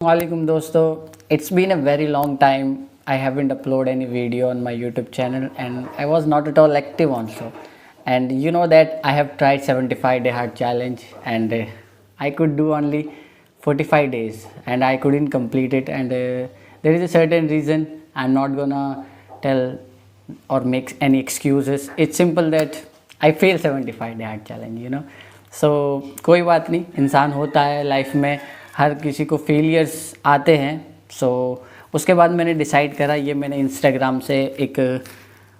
Assalamualaikum dosto. It's been a very long time. I haven't uploaded any video on my YouTube channel and I was not at all active also. And you know that I have tried 75 day hard challenge and I could do only 45 days and I couldn't complete it and there is a certain reason. I'm not gonna tell or make any excuses. It's simple that I failed 75 day hard challenge. सो कोई बात नहीं, इंसान होता है life में, हर किसी को failures आते हैं। सो उसके बाद मैंने डिसाइड करा, ये मैंने इंस्टाग्राम से एक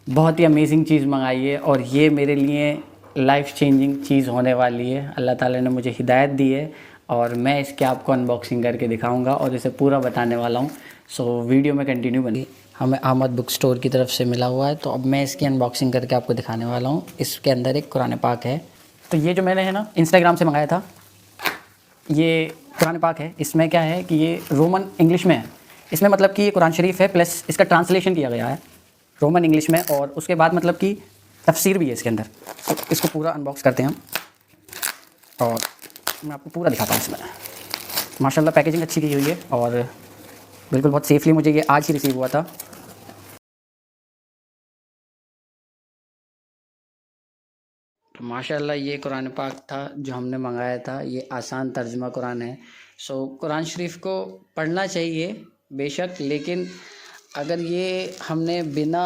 बहुत ही अमेजिंग चीज़ मंगाई है और ये मेरे लिए लाइफ चेंजिंग चीज़ होने वाली है। अल्लाह ताला ने मुझे हिदायत दी है और मैं इसके आपको अनबॉक्सिंग करके दिखाऊंगा और इसे पूरा बताने वाला हूँ। सो वीडियो में कंटिन्यू बनी। हमें अहमद बुक स्टोर की तरफ से मिला हुआ है, तो अब मैं इसकी अनबॉक्सिंग करके आपको दिखाने वाला हूँ। इसके अंदर एक कुरान पाक है। तो ये जो मैंने है ना इंस्टाग्राम से मंगाया था, ये कुरान पाक है। इसमें क्या है कि ये रोमन इंग्लिश में है। इसमें मतलब कि ये कुरान शरीफ है प्लस इसका ट्रांसलेशन किया गया है रोमन इंग्लिश में, और उसके बाद मतलब कि तफसीर भी है इसके अंदर। तो इसको पूरा अनबॉक्स करते हैं हम और मैं आपको पूरा दिखाता हूँ। इसमें माशाल्लाह पैकेजिंग अच्छी की हुई है और बिल्कुल बहुत सेफली मुझे ये आज ही रिसीव हुआ था। तो माशाल्लाह ये कुरान पाक था जो हमने मंगाया था। ये आसान तर्जुमा कुरान है। सो कुरान शरीफ को पढ़ना चाहिए बेशक, लेकिन अगर ये हमने बिना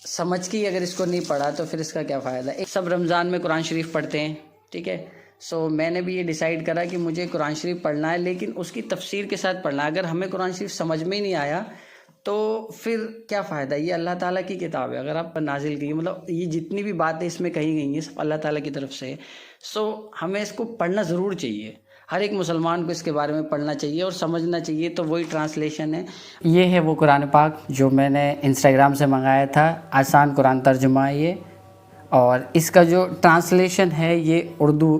समझ की अगर इसको नहीं पढ़ा तो फिर इसका क्या फ़ायदा। एक सब रमज़ान में कुरान शरीफ पढ़ते हैं, ठीक है। सो मैंने भी ये डिसाइड करा कि मुझे कुरान शरीफ पढ़ना है, लेकिन उसकी तफसीर के साथ पढ़ना है। अगर हमें कुरान शरीफ समझ में ही नहीं आया तो फिर क्या फ़ायदा। ये अल्लाह ताला की किताब है, अगर आप नाजिल की, मतलब ये जितनी भी बातें इसमें कही गई हैं सब अल्लाह ताला की तरफ से। सो हमें इसको पढ़ना ज़रूर चाहिए, हर एक मुसलमान को इसके बारे में पढ़ना चाहिए और समझना चाहिए। तो वही ट्रांसलेशन है। ये है वो कुरान पाक जो मैंने इंस्टाग्राम से मंगाया था, आसान कुरान तर्जुमा है ये। और इसका जो ट्रांसलेशन है ये उर्दू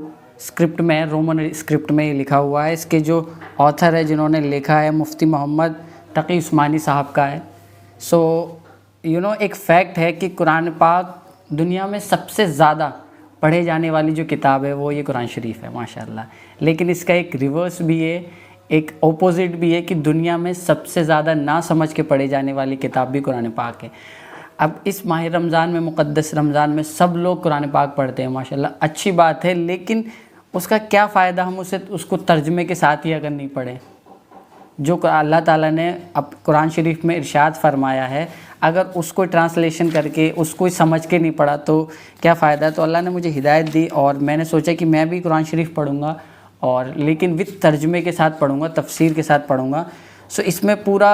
स्क्रिप्ट में है, रोमन स्क्रिप्ट में लिखा हुआ है। इसके जो ऑथर है जिन्होंने लिखा है मुफ्ती मोहम्मद तकी उस्मानी साहब का है। सो एक फ़ैक्ट है कि कुरान पाक दुनिया में सबसे ज़्यादा पढ़े जाने वाली जो किताब है वो ये कुरान शरीफ है माशाल्लाह। लेकिन इसका एक रिवर्स भी है, एक ऑपोजिट भी है कि दुनिया में सबसे ज़्यादा ना समझ के पढ़े जाने वाली किताब भी कुरान पाक है। अब इस माह रमज़ान में, मुक़द्दस रमज़ान में सब लोग कुरान पाक पढ़ते हैं माशाल्लाह, अच्छी बात है, लेकिन उसका क्या फ़ायदा हम उसको तर्जमे के साथ ही अगर नहीं पढ़ें। जो अल्लाह ताला ने अब कुरान शरीफ में इरशाद फरमाया है, अगर उसको ट्रांसलेशन करके उसको ही समझ के नहीं पढ़ा तो क्या फ़ायदा। तो अल्लाह ने मुझे हिदायत दी और मैंने सोचा कि मैं भी कुरान शरीफ पढ़ूँगा, और लेकिन विद तर्जुमे के साथ पढ़ूँगा, तफसीर के साथ पढ़ूँगा। सो इसमें पूरा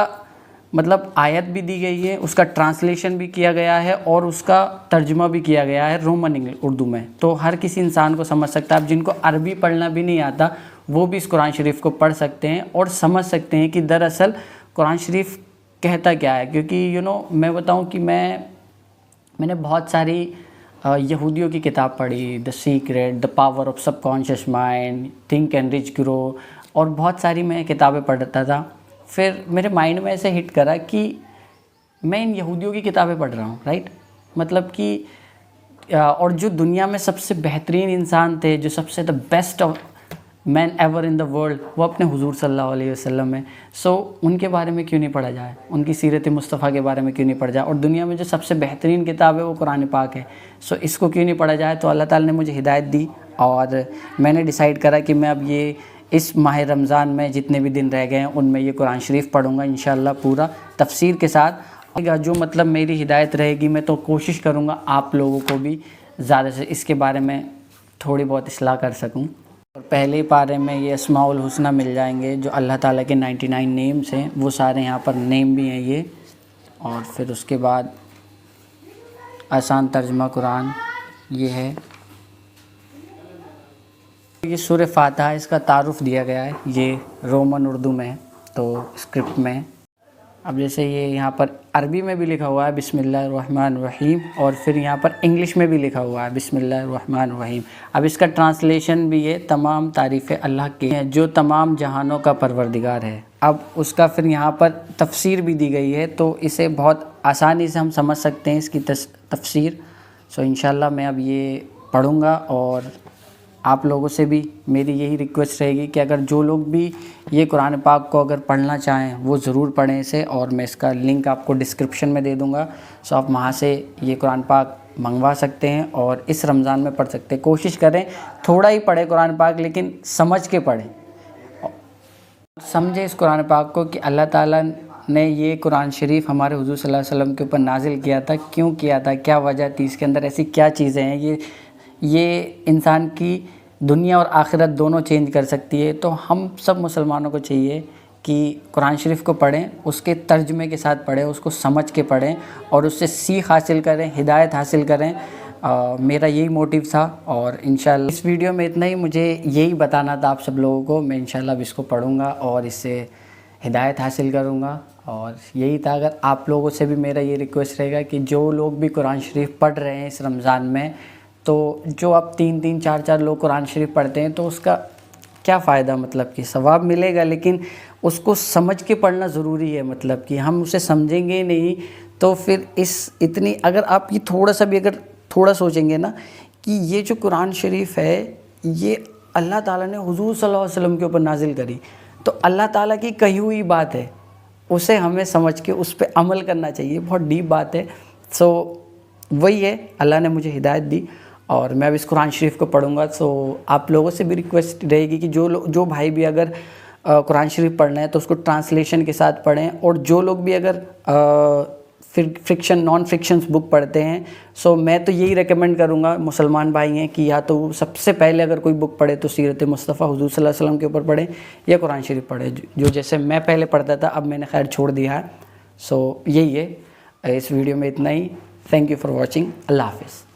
मतलब आयत भी दी गई है, उसका ट्रांसलेशन भी किया गया है और उसका तर्जुमा भी किया गया है रोमन इंग्लिश उर्दू में। तो हर किसी इंसान को समझ सकता है। अब जिनको अरबी पढ़ना भी नहीं आता वो भी इस कुरान शरीफ को पढ़ सकते हैं और समझ सकते हैं कि दरअसल कुरान शरीफ कहता क्या है। क्योंकि मैं बताऊं कि मैंने बहुत सारी यहूदियों की किताब पढ़ी, the secret, the power of subconscious mind, think and rich grow, और बहुत सारी मैं किताबें पढ़ता था। फिर मेरे माइंड में ऐसे हिट करा कि मैं इन यहूदियों की किताबें पढ़ रहा हूँ, राइट। मतलब कि और जो दुनिया में सबसे बेहतरीन इंसान थे, जो सबसे the best man ever in the world, वो अपने हुजूर सल्लल्लाहु अलैहि वसल्लम है। सो उनके बारे में क्यों नहीं पढ़ा जाए, उनकी सीरत मुस्तफ़ा के बारे में क्यों नहीं पढ़ा जाए। और दुनिया में जो सबसे बेहतरीन किताब है वो कुरान पाक है। सो इसको क्यों नहीं पढ़ा जाए। तो अल्लाह ताला ने मुझे हिदायत दी और मैंने डिसाइड करा कि मैं अब ये इस माह रमज़ान में जितने भी दिन रह गए हैं उनमें ये कुरान शरीफ पढ़ूँगा इंशाअल्लाह, पूरा तफसीर के साथ। जो मतलब मेरी हिदायत रहेगी, मैं तो कोशिश करूँगा आप लोगों को भी ज़्यादा से इसके बारे में थोड़ी बहुत इस्लाह कर सकूँ। और पहले ही पारे में ये अस्माउल हुस्ना मिल जाएंगे जो अल्लाह ताला के 99 नेम्स हैं, वो सारे यहाँ पर नेम भी हैं ये। और फिर उसके बाद आसान तर्जुमा कुरान ये है। ये सूरह फातिहा, इसका तारुफ दिया गया है, ये रोमन उर्दू में है, तो स्क्रिप्ट में। अब जैसे ये यहाँ पर अरबी में भी लिखा हुआ है बिस्मिल्लाहिर्रहमानिर्रहीम, और फिर यहाँ पर इंग्लिश में भी लिखा हुआ है बिस्मिल्लाहिर्रहमानिर्रहीम। अब इसका ट्रांसलेशन भी है, तमाम तारीफ़ें अल्लाह की हैं जो तमाम जहानों का परवरदिगार है। अब उसका फिर यहाँ पर तफसीर भी दी गई है, तो इसे बहुत आसानी से हम समझ सकते हैं इसकी तफसीर। सो इंशाल्लाह मैं अब ये पढ़ूँगा और आप लोगों से भी मेरी यही रिक्वेस्ट रहेगी कि अगर जो लोग भी ये कुरान पाक को अगर पढ़ना चाहें वो ज़रूर पढ़ें इसे, और मैं इसका लिंक आपको डिस्क्रिप्शन में दे दूँगा। सो आप वहाँ से ये कुरान पाक मंगवा सकते हैं और इस रमज़ान में पढ़ सकते हैं। कोशिश करें थोड़ा ही पढ़ें कुरान पाक, लेकिन समझ के पढ़ें। समझे इस कुरान पाक को कि अल्लाह ताला ने ये कुरान शरीफ हमारे हुज़ूर सल्लल्लाहु अलैहि वसल्लम के ऊपर नाजिल किया था, क्यों किया था, क्या वजह थी, इसके अंदर ऐसी क्या चीज़ें हैं, ये इंसान की दुनिया और आखिरत दोनों चेंज कर सकती है। तो हम सब मुसलमानों को चाहिए कि कुरान शरीफ को पढ़ें, उसके तर्जुमे के साथ पढ़ें, उसको समझ के पढ़ें और उससे सीख हासिल करें, हिदायत हासिल करें। मेरा यही मोटिव था और इंशाल्लाह इस वीडियो में इतना ही। मुझे यही बताना था आप सब लोगों को। मैं इंशाल्लाह अब इसको पढ़ूँगा और इससे हिदायत हासिल करूँगा, और यही था। अगर आप लोगों से भी मेरा ये रिक्वेस्ट रहेगा कि जो लोग भी कुरान शरीफ पढ़ रहे हैं इस रमज़ान में, तो जो आप 3-3 4-4 लोग कुरान शरीफ पढ़ते हैं तो उसका क्या फ़ायदा, मतलब कि सवाब मिलेगा, लेकिन उसको समझ के पढ़ना ज़रूरी है। मतलब कि हम उसे समझेंगे नहीं तो फिर इतनी अगर आप ये थोड़ा सा भी अगर थोड़ा सोचेंगे ना कि ये जो कुरान शरीफ है ये अल्लाह ताला ने हुज़ूर सल्लल्लाहु अलैहि वसल्लम के ऊपर नाजिल करी, तो अल्लाह ताला की कही हुई बात है, उसे हमें समझ के उस पर अमल करना चाहिए। बहुत डीप बात है। सो वही है, अल्लाह ने मुझे हिदायत दी और मैं अब इस कुरान शरीफ को पढ़ूँगा। सो आप लोगों से भी रिक्वेस्ट रहेगी कि जो भाई भी अगर कुरान शरीफ पढ़ना है तो उसको ट्रांसलेशन के साथ पढ़ें, और जो लोग भी अगर फिक्शन नॉन फिक्शंस बुक पढ़ते हैं, सो मैं तो यही रेकमेंड करूँगा, मुसलमान भाई हैं, कि या तो सबसे पहले अगर कोई बुक पढ़े तो सीरत मुस्तफ़ा हुज़ूर सल्लल्लाहु अलैहि वसल्लम के ऊपर पढ़े या कुरान शरीफ पढ़े, जो जैसे मैं पहले पढ़ता था, अब मैंने खैर छोड़ दिया है। सो यही है, इस वीडियो में इतना ही। Thank you for watching. अल्लाह हाफ़िज़।